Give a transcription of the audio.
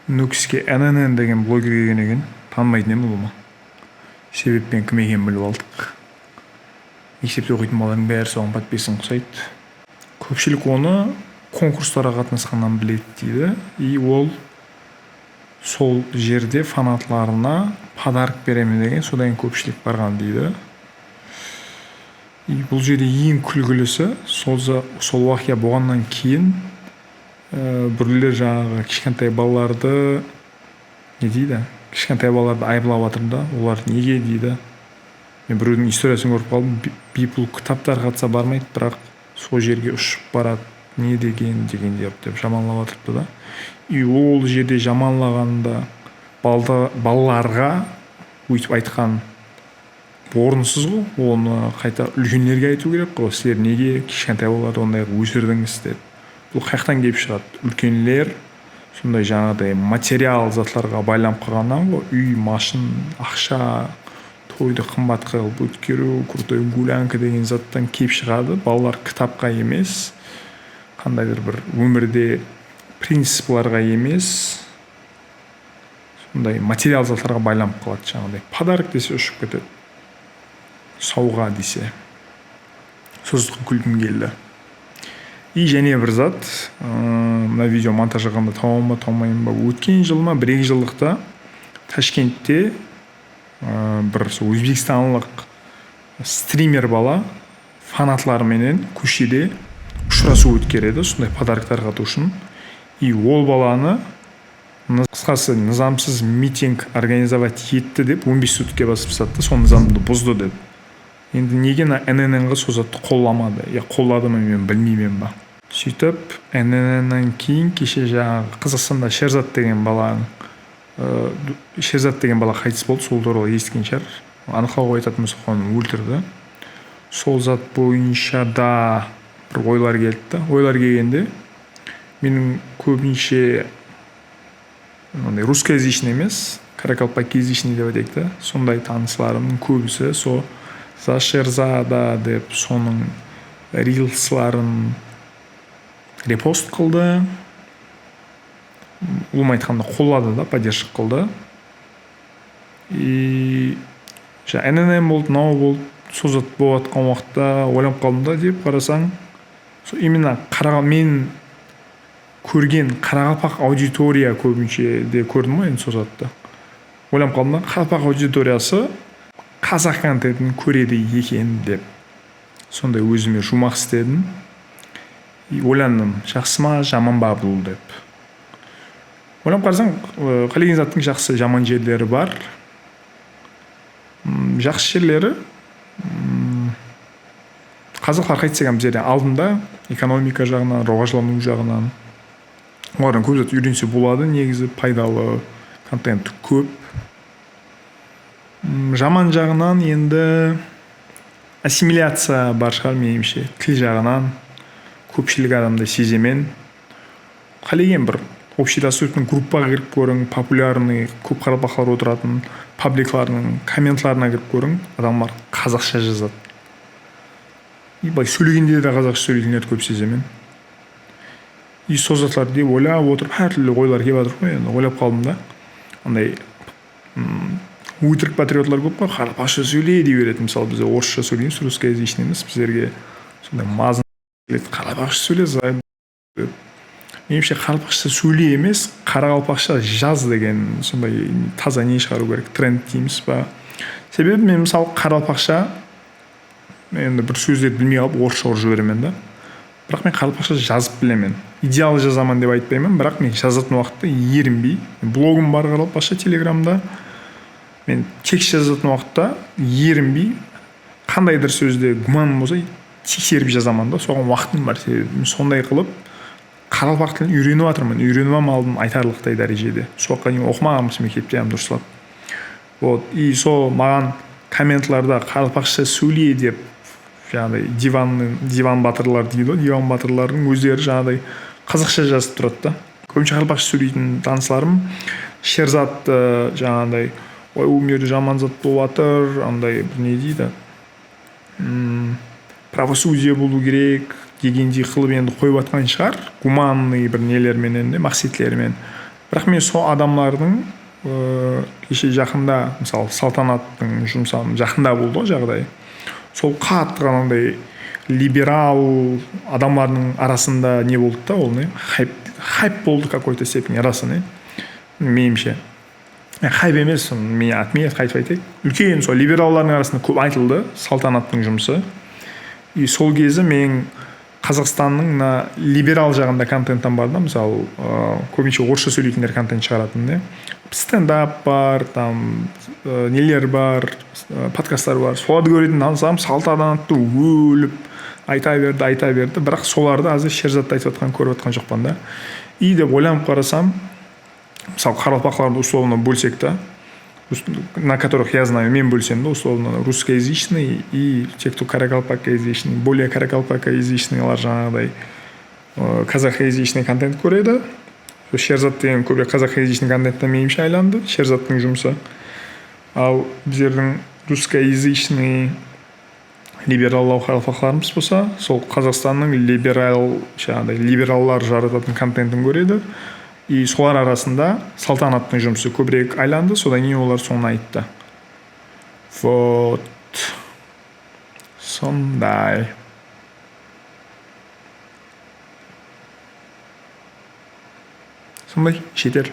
Нүкіске NNN деген блогер келген екен. Танымайтын едім бұл ма. Себеппен кім екенін біліп алдық. Мектепте оқитын балалардың бәрі соған подписан құсайды. Көпшілік оны конкурстарға қатынасқаннан біледі дейді. И ол сол жерде фанатларына подарок беремін деген, содан көпшілік барған дейді. И бұл жерде ең күлгілісі сол уақия болғаннан кейін біреулер жаңағы кішкентай балаларды не дейді, кішкентай балаларды айыплап жатыр да, олар неге дейді. Мен біреудің историясын көріп қалдым. People кітаптар қатса бармайды, бірақ сол жерге ұшып барады, не деген деп жаманлап жатырды да. И ол жерде жаманлағанда балаларға өйтіп айтқан орынсыз ғой. Оны қайта үлкендерге айту керек қой. Сіздер неге кішкентай балаларды ондай өсірдіңіз деп. Бұл қаяқтан келіп шығады? Үлкендер сондай жаңағыдай материал затларға байланып қалғаннан ғой. Үй, машин, ақша, тойды қымбат қылып өткеру, крутой гулянка деген заттан келіп шығады. Балалар кітапқа емес, қандайдыр бір өмірде принципларға емес, сондай материал затларға байланып қалады. Жаңағыдай подарок десе ұшып кетеді, сауға десе. Сосын күлкім келді. И және бір зат, мына видео монтаж жасағанда таумайын ба, өткен жыл ма, 1-2 жылдықта Ташкентте бір өзбекстанлық стример бала фанатларменен көшеде ұшырасу өткереді, сондай подароктар қату үшін. И ол баланы қысқасы низамсыз митинг организовать етті деп 15 суткке басып тастады, сол низамды бұзды деп. Енді неге NNN-ға сол затты қолламады? Я қоллады ма, мен білмеймін ба. Сөйтіп, NNN-нан кейін кеше жаңағы Қазақстанда Шерзат деген бала қайтыс болды, сол туралы естіген шығар. Анықтауға айтатын болсақ, оны өлтірді. Сол зат бойынша да бір ойлар келді. Ойлар келгенде менің көбінше русскоязычный емес, каракалпакиязычный деп айтайық, сондай таныстарымның көбісі со за Шерзада деп соның рилсларын репост қылды. Ұлым айтқанда қолады да, поддержка қылды. И NNN болды, мынау болды, сол зат болып жатқан уақытта ойланып қалдым да, деп қарасаң, именно мен көрген қарақалпақ аудитория көбінше де көрдім ғой енді сол затты. Ойланып қалдым да, қарақалпақ аудиториясы қазақ контентін көреді екен деп. Сондай өзіме жұмақ істедім. И ойландым, жақсы ма, жаман ба бұл деп. Ойланып қарасаң, қалеген заттың жақсы, жаман жерлері бар. Жақсы жерлері қазақтар қайтсек біздерден алдында экономика жағынан, рауажлану жағынан олардан көп зат үйренсе болады, негізі пайдалы контент көп. Жаман жағынан енді ассимиляция бар шығар меніңше, тіл жағынан көпшілік адамды сеземен. Қалеген бір общедоступный группаға кіріп көрің, популярный көп қарақалпақтар отыратын пабликларының комментларына кіріп көрің, адамдар қазақша жазады. И былай сөйлегенде де қазақша сөйлейтіндерді көп сеземен. И сол затлар деп ойлап отырып, әртүрлі ойлар келіп жатыр ғой, енді ойлап қалдым да. Андай өтірік патриотлар көп қой, қарақалпақша сөйлей дей береді. Мысалы біз орысша сөйлейміз, русскоязычный емес, біздерге сондай мазын келеді, қарақалпақша сөйле. Меніңше қарақалпақша сөйле емес, қарақалпақша жаз деген сондай таза не шығару керек, тренд дейміз ба. Себебі мен мысалы қарақалпақша енді бір сөздерді білмей қалып орысша ұрып жіберемін да. Бірақ мен қарақалпақша жазып білемін. Идеал жазамын деп айтпаймын, бірақ мен жазатын уақытта ерінбей. Блогым бар қарақалпақша Телеграмда. Мен текст жазатын уақытта ерінбей, қандайдыр сөзде гуманым болса тексеріп жазамын да, соған уақытым бар. Сондай қылып қарақалпақ тілін үйреніп жатырмын. Үйреніп алдым айтарлықтай дәрежеде. Соққа дейін оқымағанбыз мектепте дұрыстап. Вот, и сол маған комментларда қарақалпақша сөйле деп жаңағыдай диван батырлар дейді ғой, диван батырлардың өздері жаңағыдай қазақша жазып тұрады да. Көбінше қарақалпақша сөйлейтін таныстарым Шерзат жаңағыдай ой, өмірде жаман зат болып жатыр, андай не дейді, правосудие болу керек дегендей қылып енді қойып жатқан шығар, гуманный бір нелерменен де, мақсетлермен. бірақ мен сол адамдардың кеше жақында мысалы салтанаттың жұмсаған жақында болды ғой жағдай, сол қатты қанандай либерал адамдардың арасында не болды да, ол не хайп болды какой-то степени, расы не меніңше. Хайп емес, мен қайтып айтайын, үлкен сол либералдардың арасында көп айтылды салтанаттың жұмысы. И сол кезі мен Қазақстанның либерал жағында контенттен бар да, мысалы көбінше орысша сөйлейтіндер контент шығаратын, не стендап бар, там нелер бар, подкасттар бар, соларды көретін ансам салтанатты өліп айта берді, бірақ соларды азыр Шерзатты айтып жатқан көріп жатқан жоқпын да. И деп ойланып қарасам, мысалы қаралпақларды условно бөлсек та, на которых я знаю, мен бөлсем да, условно русскоязычный и те, кто каракалпакоязычный, более каракалпакоязычныйлар жаңағыдай казахоязычный контент көреді. Шерзат деген көбірек казахоязычный контенттен меніңше айланды, Шерзаттың жұмысы. Ал біздердің русскоязычный либераллау қаралпақларымыз болса, сол Қазақстанның либераллар жарататын контентін көреді. И солар арасында салтанаттың жұмысы көбірек айланды, содан кейін олар соны айтты. Вот. Сондай. Шетел.